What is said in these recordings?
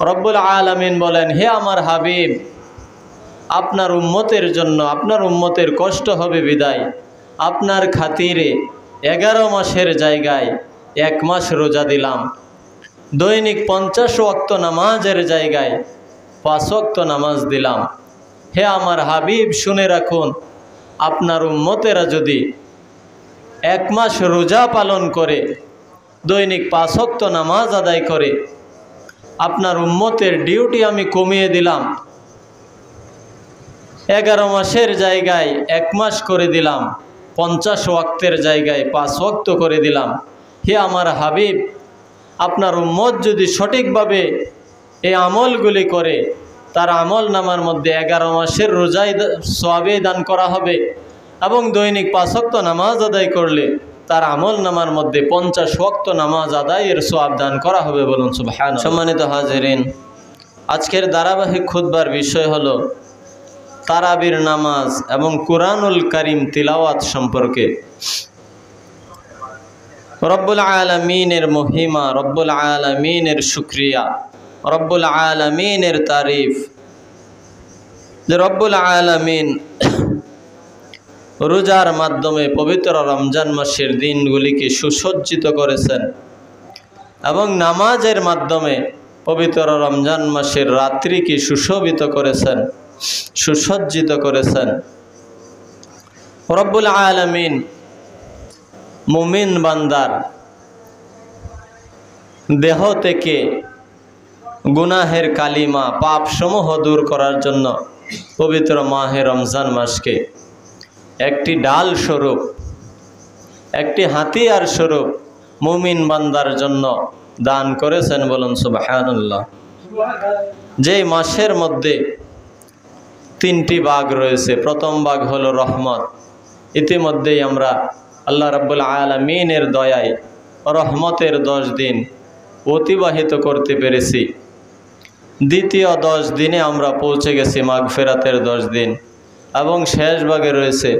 রব্বুল আলামিন বলেন, হে আমার হাবিব, আপনার উম্মতের জন্য, আপনার উম্মতের কষ্ট হবে বিদায় আপনার খাতিরে 11 মাসের জায়গায় 1 মাস রোজা দিলাম, দৈনিক 50 ওয়াক্ত নামাজের জায়গায় 5 ওয়াক্ত নামাজ দিলাম। হে আমার হাবিব, শুনে রাখুন, আপনার উম্মতেরা যদি 1 মাস রোজা পালন করে, দৈনিক 5 ওয়াক্ত নামাজ আদায় করে, আপনার উম্মতের ডিউটি আমি কমিয়ে দিলাম, 11 মাসের জায়গায় 1 মাস করে দিলাম, 50 ওয়াক্তের জায়গায় 5 ওয়াক্ত করে দিলাম। হে আমার হাবিব, আপনার উম্মত যদি সঠিকভাবে এই আমলগুলি করে, তার আমল নামার মধ্যে 11 মাসের রোজায় সওয়াবে দান করা হবে, এবং দৈনিক 5 ওয়াক্ত নামাজ আদায় করলে তার আমল নামার মধ্যে 50 ওয়াক্ত নামাজ আদায়ের সওয়াব দান করা হবে। বলুন সুবহানাল্লাহ। সম্মানিত হাজিরিন, আজকের ধারাবাহিক খুতবার বিষয় হলো তারাবির নামাজ এবং কুরআনুল কারীম তিলাওয়াত সম্পর্কে। রব্বুল আলামিনের মহিমা, রব্বুল আলামিনের শুকরিয়া, রব্বুল আলামিনের তারিফ যে রব্বুল আলামিন রোজার মাধ্যমে পবিত্র রমজান মাসের দিনগুলিকে সুসজ্জিত করেছেন এবং নামাজের মাধ্যমে পবিত্র রমজান মাসের রাত্রিকে সুশোভিত করেছেন, সুসজ্জিত করেছেন। রব্বুল আলামিন মুমিন বান্দার দেহ থেকে গুনাহের কালিমা, পাপ সমূহ দূর করার জন্য পবিত্র মাহে রমজান মাসকে একটি ডাল স্বরূপ, একটি হাতিয়ার স্বরূপ মুমিন বান্দার জন্য দান করেছেন। বলুন সুবহানাল্লাহ। যেই মাসের মধ্যে 3টি ভাগ রয়েছে, প্রথম ভাগ হলো রহমত। ইতিমধ্যেই আমরা আল্লাহ রাব্বুল আলামিনের দয়ায় রহমতের 10 দিন অতিবাহিত করতে পেরেছি। দ্বিতীয় 10 দিনে আমরা পৌঁছে গেছি মাগফিরাতের 10 দিন, এবং শেষ ভাগে রয়েছে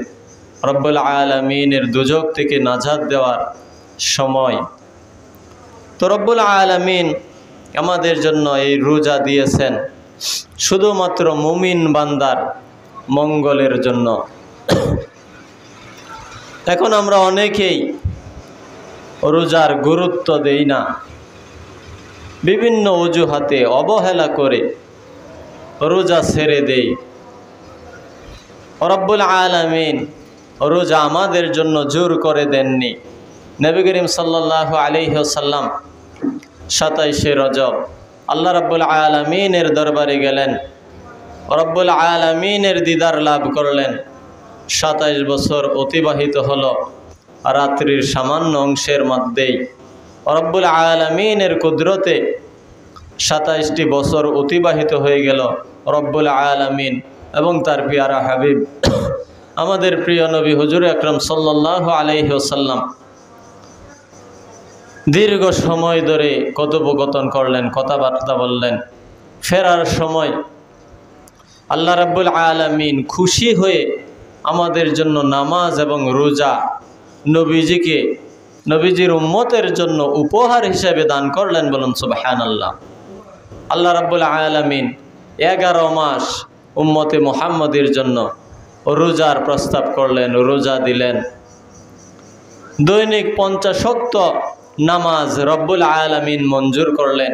রব্বুল আলামিনের দুজক থেকে নাজাত দেওয়ার সময়। তো রব্বুল আলামিন আমাদের জন্য এই রোজা দিয়েছেন শুধুমাত্র মুমিন বান্দার মঙ্গলের জন্য। এখন আমরা অনেকেই রোজার গুরুত্ব দেই না, বিভিন্ন অজুহাতে অবহেলা করে রোজা ছেড়ে দেই। রব্বুল আলামিন রোজা আমাদের জন্য জোর করে দেননি। নবী করিম সাল্লাল্লাহু আলাইহি ওয়াসাল্লাম 27শে রজব আল্লাহ রাব্বুল আলামিনের দরবারে গেলেন, রব্বুল আলামিনের দিদার লাভ করলেন। 27 বছর অতিবাহিত হলো রাত্রির সামান্য অংশের মধ্যেই। রব্বুল আলামিনের কুদরতে 27টি বছর অতিবাহিত হয়ে গেল। রব্বুল আলামিন এবং তার পিয়ারা হাবিব আমাদের প্রিয় নবী হুজুর আকরাম সাল্লাল্লাহু আলাইহি ওয়াসাল্লাম দীর্ঘ সময় ধরে কথোপকথন করলেন, কথাবার্তা বললেন। ফেরার সময় আল্লাহ রাব্বুল আলামিন খুশি হয়ে আমাদের জন্য নামাজ এবং রোজা নবীজিকে, নবীজির উম্মতের জন্য উপহার হিসেবে দান করলেন। বলুন সুবহানাল্লাহ। আল্লাহ রাব্বুল আলামিন 11 মাস উম্মতে মুহাম্মদের জন্য রোজার প্রস্তাব করলেন, রোজা দিলেন। দৈনিক 50 ওয়াক্ত নামাজ রব্বুল আলামিন মঞ্জুর করলেন।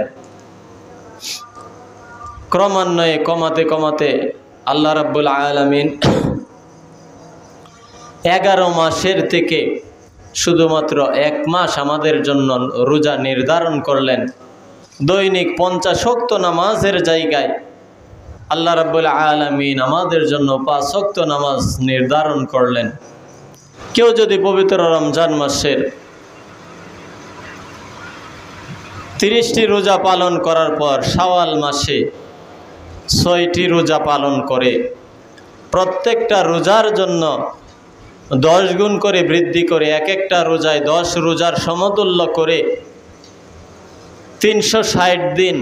ক্রমান্বয়ে কমাতে কমাতে আল্লাহ রাব্বুল আলামিন 11 মাসের থেকে শুধুমাত্র 1 মাস আমাদের জন্য রোজা নির্ধারণ করলেন। দৈনিক 50 ওয়াক্ত নামাজের জায়গায় আল্লাহ রাব্বুল আলামিন আমাদের জন্য 5 ওয়াক্ত নামাজ নির্ধারণ করলেন। কেউ যদি পবিত্র রমজান মাসের 30টি রোজা পালন করার পর শাওয়াল মাসে 6টি রোজা পালন করে, প্রত্যেকটা রোজার জন্য 10 গুণ করে বৃদ্ধি করে, এক একটা রোজায় 10 রোজার সমতুল্য করে 360 দিন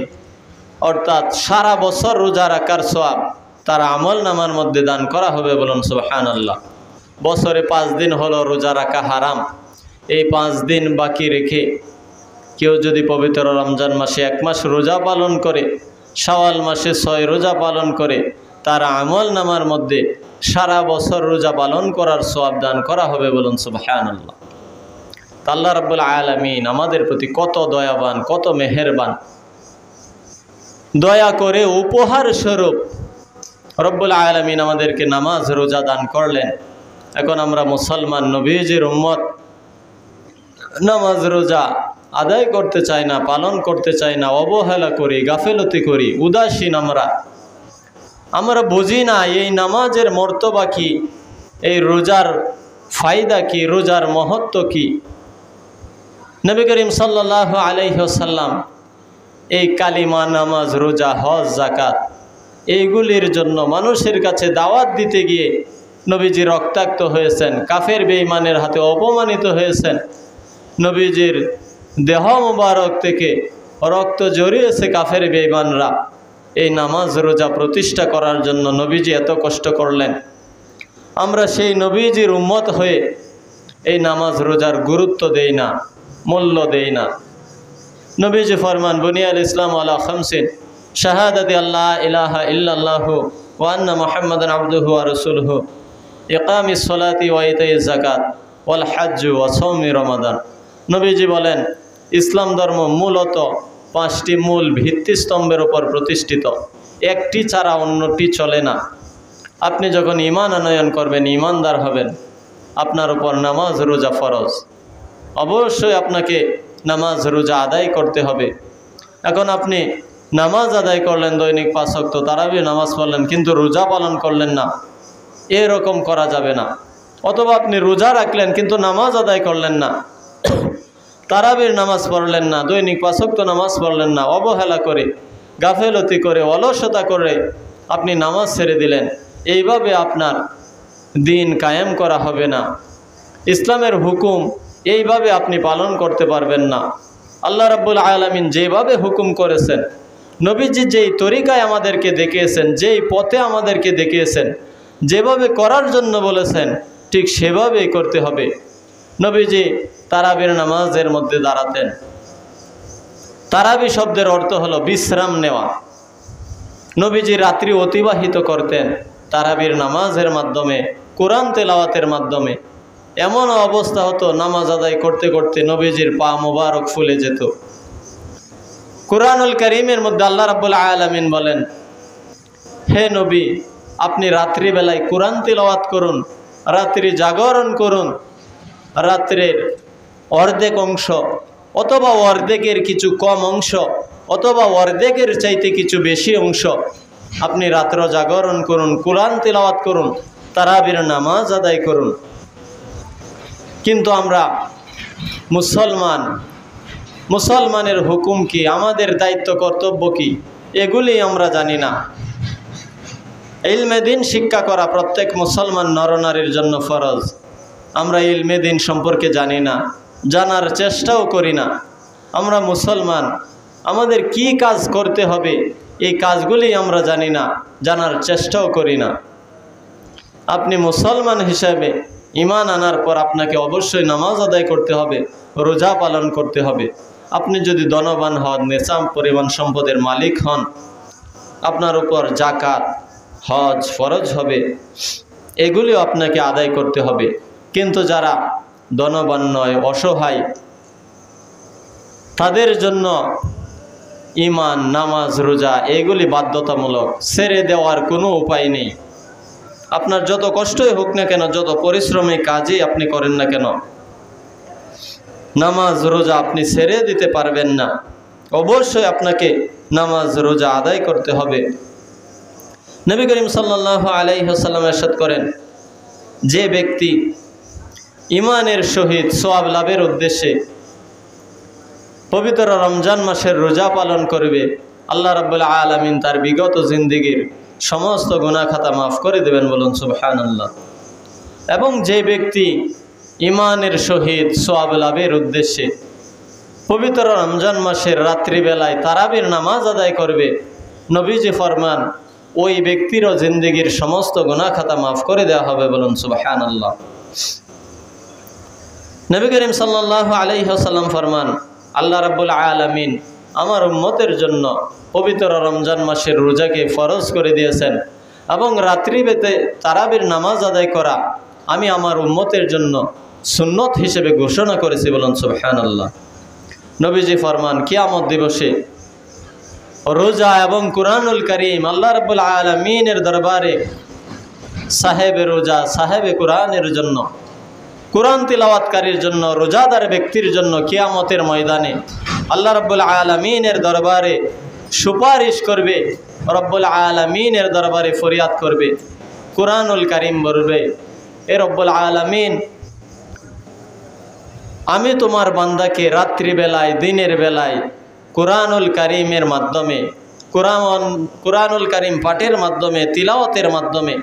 অর্থাৎ সারা বছর রোজা রাখার সওয়াব তার আমল নামার মধ্যে দান করা হবে। বলুন সুবহানাল্লাহ। বছরে 5 দিন হলো রোজা রাখা হারাম, এই 5 দিন বাকি রেখে কেউ যদি পবিত্র রমজান মাসে 1 মাস রোজা পালন করে শাওয়াল মাসে 6 রোজা পালন করে তার আমল নামার মধ্যে সারা বছর রোজা পালন করার সওয়াব দান করা হবে। বলুন সুবহানাল্লাহ। আল্লাহ রাব্বুল আলামিন আমাদের প্রতি কত দয়াবান, কত মেহেরবান। দয়া করে উপহার স্বরূপ রব্বুল আলামিন আমাদেরকে নামাজ রোজা দান করলেন। এখন আমরা মুসলমান, নবীজির উম্মত, নামাজ রোজা আদায় করতে চাই না, পালন করতে চাই না, অবহেলা করি, গাফেলতি করি, উদাসীন। আমরা বুঝি না এই নামাজের মর্তবা কি, এই রোজার ফায়দা কি, রোজার মহত্ব কি। নবী করিম সাল্লাল্লাহু আলাইহি ওয়াসাল্লাম এই কালিমা, নামাজ, রোজা, হজ, যাকাত এইগুলির জন্য মানুষের কাছে দাওয়াত দিতে গিয়ে নবীজি রক্তাক্ত হয়েছেন, কাফের বেঈমানের হাতে অপমানিত হয়েছেন। নবীজির দেহ মুবারক থেকে রক্ত জড়িয়েছে কাফের বেঈমানরা। এই নামাজ রোজা প্রতিষ্ঠা করার জন্য নবীজি এত কষ্ট করলেন। আমরা সেই নবীজির উম্মত হয়ে এই নামাজ রোজার গুরুত্ব দেই না, মূল্য দেই না। নবীজি ফরমান, বুনিয়াল ইসলাম আলা খামসিন, শাহাদাতি আল্লাহ ইলাহা ইল্লাল্লাহু ওয়া আন্না মুহাম্মাদান আবদুহু ওয়া রাসূলুহু, ইকামিস সালাতি ওয়া ইতাইজ যাকাত ওয়াল হজ্জ ওয়া সাওমি রমাদান। নবীজি বলেন, ইসলাম ধর্ম মূলত 5টি মূল ভিত্তিস্তম্ভের উপর প্রতিষ্ঠিত। একটি ছাড়া অন্যটি চলে না। আপনি যখন ঈমান আনয়ন করবেন, ঈমানদার হবেন, আপনার উপর নামাজ রোজা ফরজ। অবশ্যই আপনাকে নামাজ রোজা আদায় করতে হবে। এখন আপনি নামাজ আদায় করলেন, দৈনিক 5 ওয়াক্ত তারাবির নামাজ পড়লেন, কিন্তু রোজা পালন করলেন না, এরকম করা যাবে না। অথবা আপনি রোজা রাখলেন কিন্তু নামাজ আদায় করলেন না, তারাবির নামাজ পড়লেন না, দৈনিক 5 ওয়াক্ত নামাজ পড়লেন না, অবহেলা করে, গাফেলতি করে, অলসতা করে আপনি নামাজ ছেড়ে দিলেন, এইভাবে আপনার দিন কায়েম করা হবে না। ইসলামের হুকুম এইভাবে আপনি পালন করতে পারবেন না। আল্লাহ রাব্বুল আলামিন যেভাবে হুকুম করেছেন, নবীজি যেই তরিকায় আমাদেরকে দেখিয়েছেন, যেই পথে আমাদেরকে দেখিয়েছেন, যেভাবে করার জন্য বলেছেন, ঠিক সেভাবেই করতে হবে। নবীজি তারাবির নামাজের মধ্যে দাঁড়াতেন। তারাবি শব্দের অর্থ হলো বিশ্রাম নেওয়া। নবীজি রাত্রি অতিবাহিত করতেন তারাবির নামাজের মাধ্যমে, কোরআন তেলাওয়াতের মাধ্যমে। এমন অবস্থা হতো নামাজ আদায় করতে করতে নবীজির পা মোবারক ফুলে যেত। কুরআনুল কারীমের মধ্যে আল্লাহ রাব্বুল আলামিন বলেন, হে নবী, আপনি রাত্রিবেলায় কোরআন তেলাওয়াত করুন, রাত্রি জাগরণ করুন। রাত্রের অর্ধেক অংশ অথবা অর্ধেকের কিছু কম অংশ অথবা অর্ধেকের চাইতে কিছু বেশি অংশ আপনি রাত্র জাগরণ করুন, কোরআন তেলাওয়াত করুন, তারাবির নামাজ আদায় করুন। কিন্তু আমরা মুসলমানের হুকুম কি, আমাদের দায়িত্ব কর্তব্য কি, এগুলি আমরা জানি না। ইলমে দিন শিক্ষা করা প্রত্যেক মুসলমান নরনারীর জন্য ফরজ। আমরা ইলমে দিন সম্পর্কে জানি না, জানার চেষ্টাও করি না। আমরা মুসলমান, আমাদের কি কাজ করতে হবে এই কাজগুলি আমরা জানি না, জানার চেষ্টাও করি না। আপনি মুসলমান হিসাবে ঈমান আনার পর আপনাকে অবশ্যই নামাজ আদায় করতে হবে, রোজা পালন করতে হবে। আপনি যদি ধনবান হন, নেশাম পরিমাণ সম্পদের মালিক হন, আপনার উপর যাকাত, হজ ফরজ হবে, এগুলিও আপনাকে আদায় করতে হবে। কিন্তু যারা ধনবান নয়, অসহায়, তাদের জন্য ঈমান, নামাজ, রোজা এগুলি বাধ্যতামূলক, ছেড়ে দেওয়ার কোনো উপায় নেই। আপনার যত কষ্টই হোক না কেন, যত পরিশ্রমী কাজই আপনি করেন না কেন, নামাজ রোজা আপনি ছেড়ে দিতে পারবেন না। অবশ্যই আপনাকে নামাজ রোজা আদায় করতে হবে। নবী করিম সাল্লাল্লাহু আলাইহি ওয়াসাল্লাম ইরশাদ করেন, যে ব্যক্তি ঈমানের সহিত সওয়াব লাভের উদ্দেশ্যে পবিত্র রমজান মাসের রোজা পালন করবে, আল্লাহ রাব্বুল আলামিন তার বিগত জিন্দেগীর সমস্ত গুনাহ খাতা মাফ করে দেবেন। বলুন সুবহানাল্লাহ। এবং যে ব্যক্তি ঈমানের সহিত সওয়াব লাভের উদ্দেশ্যে পবিত্র রমজান মাসের রাত্রিবেলায় তারাবির নামাজ আদায় করবে, নবীজি ফরমান ওই ব্যক্তিরও জিন্দেগীর সমস্ত গুনাহ খাতা মাফ করে দেওয়া হবে। বলুন সুবহানাল্লাহ। নবী করিম সাল্লাল্লাহু আলাইহি ওয়াসাল্লাম ফরমান, আল্লাহ রাব্বুল আলামিন আমার উম্মতের জন্য পবিত্র রমজান মাসের রোজাকে ফরজ করে দিয়েছেন এবং রাত্রিবেতে তারাবির নামাজ আদায় করা আমি আমার উম্মতের জন্য সুন্নত হিসেবে ঘোষণা করেছি। বলুন সুবহানাল্লাহ। নবীজি ফরমান, কিয়ামত দিবসে রোজা এবং কুরআনুল কারীম আল্লাহ রাব্বুল আলামিনের দরবারে সাহেবে রোজা সাহেবে কুরআনের জন্য, কুরআন তিলাওয়াতকারীর জন্য, রোজাদার ব্যক্তির জন্য কিয়ামতের ময়দানে আল্লাহ রাব্বুল আলামিনের দরবারে সুপারিশ করবে, রব্বুল আলামিনের দরবারে ফরিয়াদ করবে। কুরআনুল কারীম বলবে, এ রব্বুল আলামিন, আমি তোমার বান্দাকে রাত্রিবেলায় দিনের বেলায় কুরআনুল কারীমের মাধ্যমে কুরআনুল কারীম পাঠের মাধ্যমে তিলাওয়াতের মাধ্যমে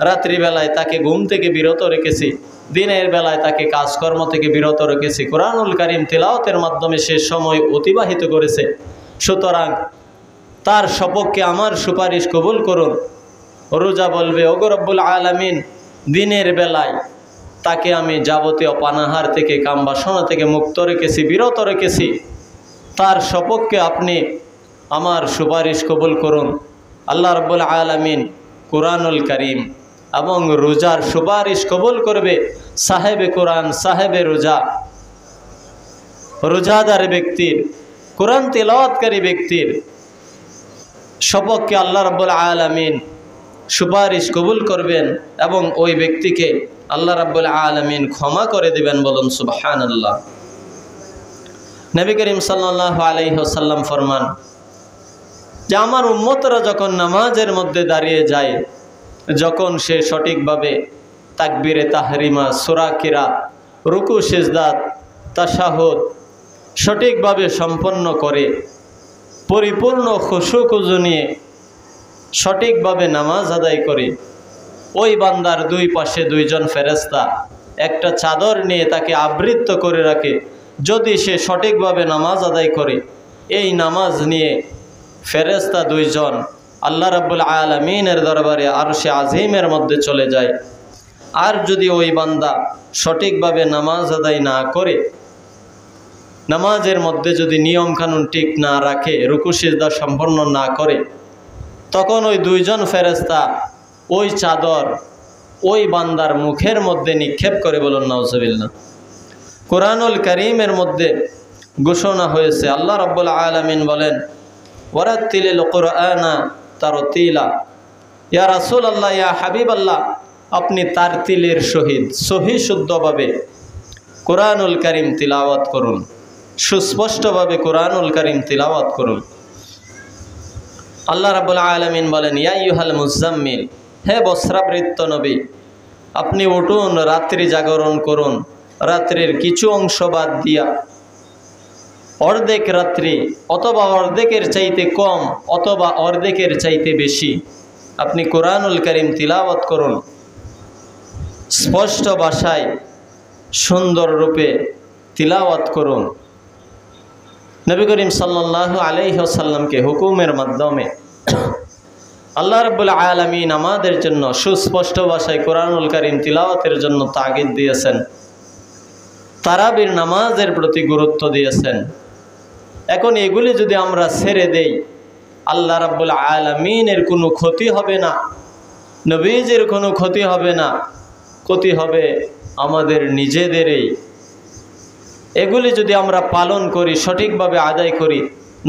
রাত্রিবেলায় তাকে ঘুম থেকে বিরত রেখেছি, দিনের বেলায় তাকে কাজকর্ম থেকে বিরত রেখেছি, কুরআনুল কারীম তিলাওয়াতের মাধ্যমে সে সময় অতিবাহিত করেছে, সুতরাং তার সপক্ষে আমার সুপারিশ কবুল করুন। রোজা বলবে, ওগো রব্বুল আলামিন, দিনের বেলায় তাকে আমি যাবতীয় পানাহার থেকে কাম বাসনা থেকে মুক্ত রেখেছি, বিরত রেখেছি, তার সপক্ষে আপনি আমার সুপারিশ কবুল করুন। আল্লাহ রাব্বুল আলামিন কুরআনুল কারীম এবং রোজার সুপারিশ কবুল করবে। সাহেবে কুরআন সাহেবে রোজা, রোজাদার ব্যক্তির, কুরআন তিলাওয়াতকারী ব্যক্তির সপক্ষে আল্লাহ রাব্বুল আলামিন সুপারিশ কবুল করবেন এবং ওই ব্যক্তিকে আল্লাহ রাব্বুল আলামিন ক্ষমা করে দিবেন। বলুন সুবহানাল্লাহ। নবী করিম সাল্লাল্লাহু আলাইহি ওয়াসাল্লাম ফরমান যে আমার উম্মতরা যখন নামাজের মধ্যে দাঁড়িয়ে যায়, যখন সে সঠিকভাবে তাকবীরে তাহরিমা, সূরা কিরাত, রুকু সিজদাত, তাশাহুদ সঠিকভাবে সম্পন্ন করে, পরিপূর্ণ খুশু খুজু নিয়ে সঠিকভাবে নামাজ আদায় করে, ওই বান্দার দুই পাশে দুইজন ফেরেশতা একটা চাদর নিয়ে তাকে আবৃত করে রাখে। যদি সে সঠিকভাবে নামাজ আদায় করে, এই নামাজ নিয়ে ফেরেশতা দুইজন আল্লাহ রাব্বুল আলামিনের দরবারে আরশে আজিমের মধ্যে চলে যায়। আর যদি ওই বান্দা সঠিকভাবে নামাজ আদায় না করে, নামাজের মধ্যে যদি নিয়ম কানুন ঠিক না রাখে, রুকু সিজদা সম্পন্ন না করে, তখন ওই দুইজন ফেরেশতা ওই চাদর ওই বান্দার মুখের মধ্যে নিক্ষেপ করে। বলুন নাউজুবিল্লাহ। কুরআনুল কারীমের মধ্যে ঘোষণা হয়েছে, আল্লাহ রাব্বুল আলামিন বলেন, ওয়ারাত্তিলিল কুরআনা তারতিলা। ইয়া রাসূলুল্লাহ, ইয়া হাবিবাল্লাহ, আপনি তারতিলের সহিত সহি শুদ্ধভাবে কুরআনুল কারীম তিলাওয়াত করুন, সুস্পষ্টভাবে কুরআনুল কারীম তিলাওয়াত করুন। আল্লাহ রাব্বুল আলামিন বলেন, ইয়া আইয়ুহাল মুজাম্মিল, হে বস্ত্রাবৃত নবী, আপনি উঠুন, রাত্রি জাগরণ করুন, রাত্রির কিছু অংশ বাদ দিয়া অর্ধেক রাত্রি অথবা অর্ধেকের চাইতে কম অথবা অর্ধেকের চাইতে বেশি আপনি কুরআনুল কারীম তিলাওয়াত করুন, স্পষ্ট ভাষায় সুন্দর রূপে তিলাওয়াত করুন। নবী করিম সাল্লাল্লাহু আলাইহি ওয়াসাল্লামকে হুকুমের মাধ্যমে আল্লাহ রাব্বুল আলামিন আমাদের জন্য সুস্পষ্ট ভাষায় কুরআনুল কারীম তিলাওয়াতের জন্য তাগিদ দিয়েছেন, তারাবির নামাজের প্রতি গুরুত্ব দিয়েছেন। এখন এগুলি যদি আমরা ছেড়ে দেই, আল্লাহ রাব্বুল আলামিনের কোনো ক্ষতি হবে না, নবীজির কোনো ক্ষতি হবে না, ক্ষতি হবে আমাদের নিজেদেরই। এগুলি যদি আমরা পালন করি, সঠিকভাবে আদায় করি,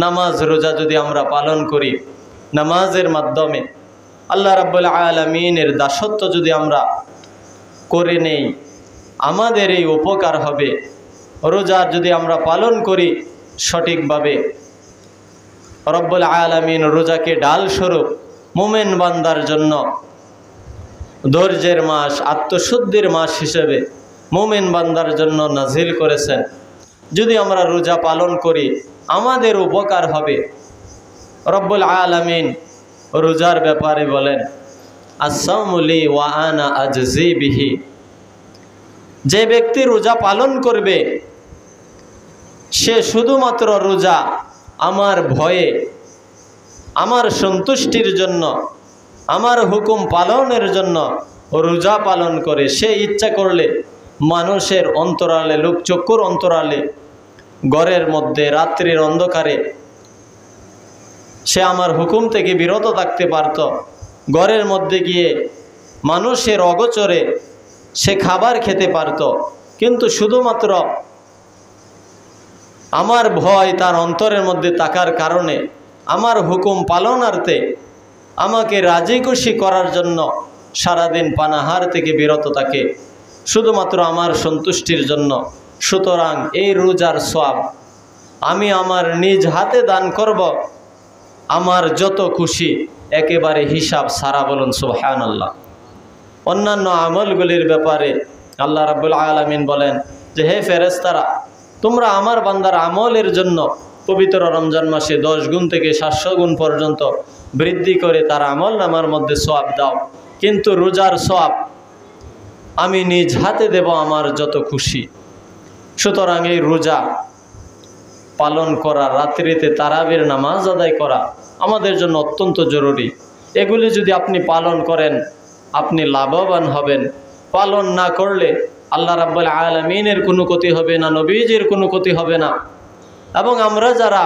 নামাজ রোজা যদি আমরা পালন করি, নামাজের মাধ্যমে আল্লাহ রাব্বুল আলামিনের দাসত্ব যদি আমরা করে নেই, আমাদের এই উপকার হবে। রোজা যদি আমরা পালন করি সঠিকভাবে, রব্বুল আলামিন রোজাকে ডাল স্বরূপ মুমিন বান্দার জন্য ধৈর্যের মাস, আত্মশুদ্ধির মাস হিসেবে মুমিন বান্দার জন্য নাজিল করেছেন। যদি আমরা রোজা পালন করি আমাদের উপকার হবে। রব্বুল আলামিন রোজার ব্যাপারে বলেন, আস-সাওমু লি ওয়া আনা আজজি বিহি। যে ব্যক্তি রোজা পালন করবে সে শুধুমাত্র রোজা আমার ভয়ে, আমার সন্তুষ্টির জন্য, আমার হুকুম পালনের জন্য রোজা পালন করে। সে ইচ্ছা করলে মানুষের অন্তরালে, লোকচক্ষুর অন্তরালে, ঘরের মধ্যে রাত্রির অন্ধকারে সে আমার হুকুম থেকে বিরত থাকতে পারত। ঘরের মধ্যে গিয়ে মানুষের অগোচরে সে খাবার খেতে পারত, কিন্তু শুধুমাত্র আমার ভয় তার অন্তরের মধ্যে থাকার কারণে আমার হুকুম পালনার্থে আমাকে রাজি খুশি করার জন্য সারাদিন পানাহার থেকে বিরত থাকে, শুধুমাত্র আমার সন্তুষ্টির জন্য। সুতরাং এই রোজার সওয়াব আমি আমার নিজ হাতে দান করব, আমার যত খুশি, একেবারে হিসাব সারা। বলুন সুবহানাল্লাহ। অন্যান্য আমলগুলির ব্যাপারে আল্লাহ রাব্বুল আলামিন বলেন যে, হে ফেরেশতারা, তোমরা আমার বান্দার আমলের জন্য পবিত্র রমজান মাসে 10 গুণ থেকে 700 গুণ পর্যন্ত বৃদ্ধি করে তার আমল নামার মধ্যে সওয়াব দাও, কিন্তু রোজার সওয়াব আমি নিজ হাতে দেব আমার যত খুশি। সুতরাং এই রোজা পালন করা, রাত্রিতে তারাবির নামাজ আদায় করা আমাদের জন্য অত্যন্ত জরুরি। এগুলি যদি আপনি পালন করেন আপনি লাভবান হবেন। পালন না করলে আল্লাহ রাব্বুল আলামিনের কোনো ক্ষতি হবে না, নবীজির কোনো ক্ষতি হবে না। এবং আমরা যারা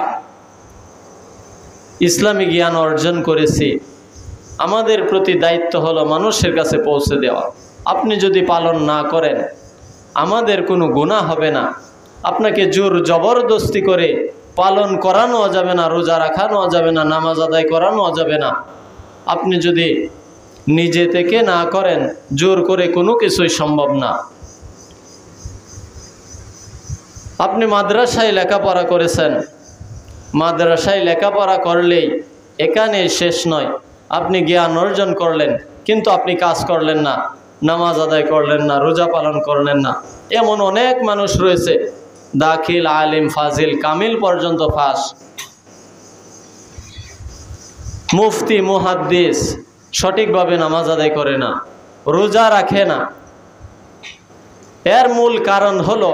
ইসলামী জ্ঞান অর্জন করেছি, আমাদের প্রতি দায়িত্ব হলো মানুষের কাছে পৌঁছে দেওয়া। আপনি যদি পালন না করেন আমাদের কোনো গুনাহ হবে না। আপনাকে জোর জবরদস্তি করে পালন করানো যাবে না, রোজা রাখানো যাবে না, নামাজ আদায় করানো যাবে না। আপনি যদি নিজে থেকে না করেন, জোর করে কোনো কিছুই সম্ভব না। আপনি মাদ্রাসায় লেখাপড়া করেছেন, মাদ্রাসায় লেখাপড়া করলেই এখানে শেষ নয়। আপনি জ্ঞান অর্জন করলেন, কিন্তু আপনি কাজ করলেন না, নামাজ আদায় করলেন না, রোজা পালন করলেন না। এমন অনেক মানুষ রয়েছে, দাখিল, আলিম, ফাজিল, কামিল পর্যন্ত পাস, মুফতি, মুহাদ্দিস, সঠিকভাবে নামাজ আদায় করে না, রোজা রাখে না। এর মূল কারণ হলো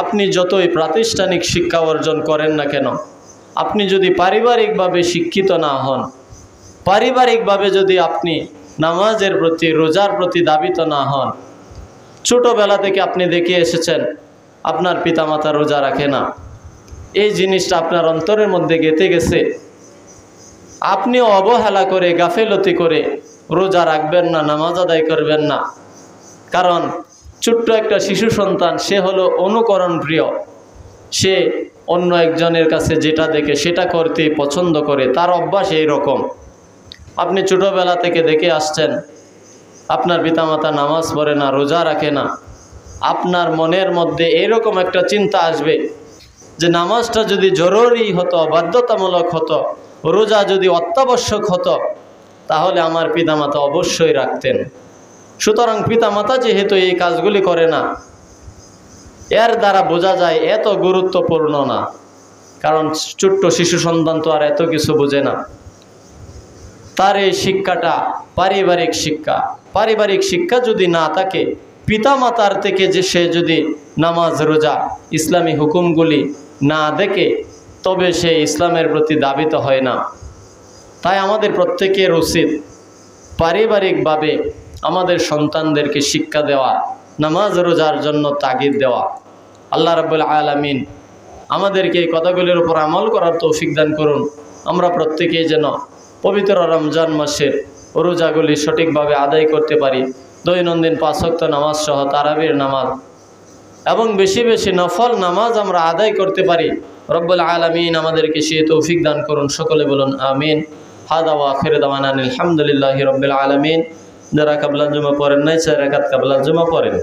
আপনি যতই প্রাতিষ্ঠানিক শিক্ষা অর্জন করেন না কেন, আপনি যদি পারিবারিকভাবে শিক্ষিত না হন, পারিবারিকভাবে যদি আপনি নামাজের প্রতি, রোজার প্রতি দাবিত না হন, ছোটোবেলা থেকে আপনি দেখে এসেছেন আপনার পিতামাতা রোজা রাখে না, এই জিনিসটা আপনার অন্তরের মধ্যে গেঁথে গেছে, আপনি অবহেলা করে, গাফেলতি করে রোজা রাখবেন না, নামাজ আদায় করবেন না। কারণ ছোট্ট একটা শিশু সন্তান, সে হলো অনুকরণ প্রিয়, সে অন্য একজনের কাছে যেটা দেখে সেটা করতে পছন্দ করে, তার অভ্যাস এই রকম। আপনি ছোটোবেলা থেকে দেখে আসছেন আপনার পিতামাতা নামাজ পড়ে না, রোজা রাখে না, আপনার মনের মধ্যে এরকম একটা চিন্তা আসবে যে নামাজটা যদি জরুরি হতো, বাধ্যতামূলক হতো, রোজা যদি অত্যাবশ্যক হতো, তাহলে আমার পিতামাতা অবশ্যই রাখতেন। সুতরাং পিতামাতা যেহেতু এই কাজগুলি করে না, এর দ্বারা বোঝা যায় এত গুরুত্বপূর্ণ না। কারণ ছোট্ট শিশু সন্তান তো আর এত কিছু বোঝে না। তার এই শিক্ষাটা পারিবারিক শিক্ষা। পারিবারিক শিক্ষা যদি না থাকে, পিতামাতার থেকে যে সে যদি নামাজ, রোজা, ইসলামী হুকুমগুলি না দেখে, তবে সে ইসলামের প্রতি দাবিত হয় না। তাই আমাদের প্রত্যেকের উচিত পারিবারিকভাবে আমাদের সন্তানদেরকে শিক্ষা দেওয়া, নামাজ রোজার জন্য তাগিদ দেওয়া। আল্লাহ রাব্বুল আলামিন আমাদেরকে এই কথাগুলির উপর আমল করার তৌফিক দান করুন। আমরা প্রত্যেকেই যেন পবিত্র রমজান মাসের রোজাগুলি সঠিকভাবে আদায় করতে পারি। দৈনন্দিন 5 ওয়াক্ত নামাজ সহ তারাবির নামাজ এবং বেশি বেশি নফল নামাজ আমরা আদায় করতে পারি। রব্বুল আলামিন আমাদেরকে সেই তৌফিক দান করুন। সকলে বলুন আমিন। হাদা ওয়া আখিরু দাওয়ানা আলহামদুলিল্লাহি রাব্বিল আলামিন। যারা কাবলা জুমা পড়েন নাই, 4 রাকাত কাবলা জুমা পড়েন।